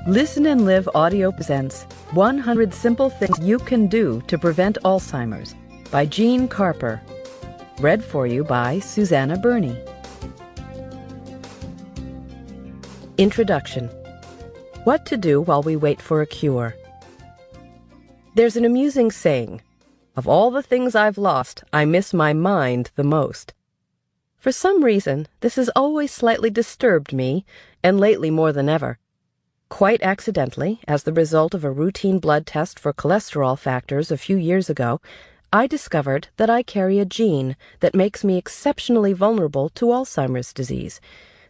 Listen and Live Audio presents 100 Simple Things You Can Do to Prevent Alzheimer's by Jean Carper. Read for you by Susanna Burney. Introduction. What to do while we wait for a cure. There's an amusing saying, "Of all the things I've lost, I miss my mind the most." For some reason, this has always slightly disturbed me, and lately more than ever. Quite accidentally, as the result of a routine blood test for cholesterol factors a few years ago, I discovered that I carry a gene that makes me exceptionally vulnerable to Alzheimer's disease.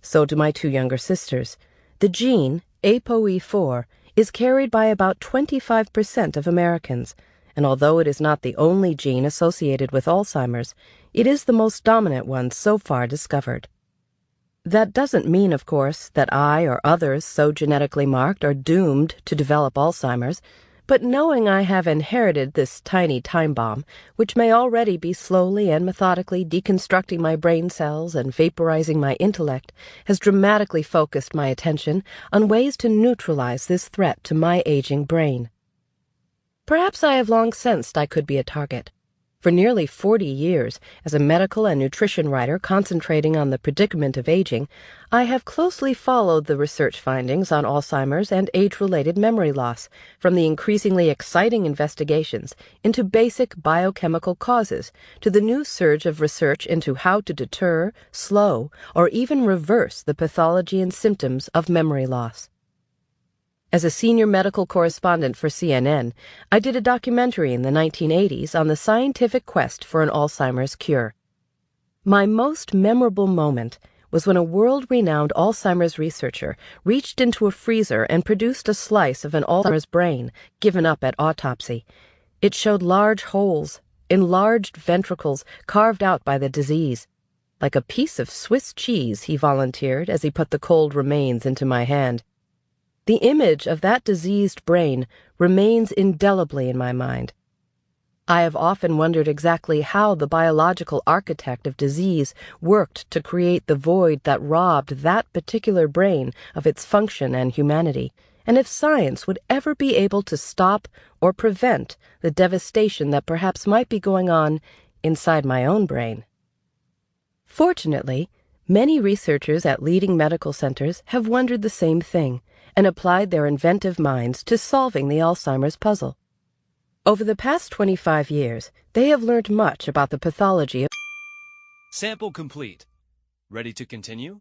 So do my two younger sisters. The gene, ApoE4, is carried by about 25% of Americans, and although it is not the only gene associated with Alzheimer's, it is the most dominant one so far discovered. That doesn't mean, of course, that I or others so genetically marked are doomed to develop Alzheimer's, but knowing I have inherited this tiny time bomb, which may already be slowly and methodically deconstructing my brain cells and vaporizing my intellect, has dramatically focused my attention on ways to neutralize this threat to my aging brain. Perhaps I have long sensed I could be a target. For nearly 40 years, as a medical and nutrition writer concentrating on the predicament of aging, I have closely followed the research findings on Alzheimer's and age-related memory loss, from the increasingly exciting investigations into basic biochemical causes to the new surge of research into how to deter, slow, or even reverse the pathology and symptoms of memory loss. As a senior medical correspondent for CNN, I did a documentary in the 1980s on the scientific quest for an Alzheimer's cure. My most memorable moment was when a world-renowned Alzheimer's researcher reached into a freezer and produced a slice of an Alzheimer's brain given up at autopsy. It showed large holes, enlarged ventricles carved out by the disease. Like a piece of Swiss cheese, he volunteered as he put the cold remains into my hand. The image of that diseased brain remains indelibly in my mind. I have often wondered exactly how the biological architect of disease worked to create the void that robbed that particular brain of its function and humanity, and if science would ever be able to stop or prevent the devastation that perhaps might be going on inside my own brain. Fortunately, many researchers at leading medical centers have wondered the same thing and applied their inventive minds to solving the Alzheimer's puzzle. Over the past 25 years, they have learned much about the pathology of Sample complete. Ready to continue?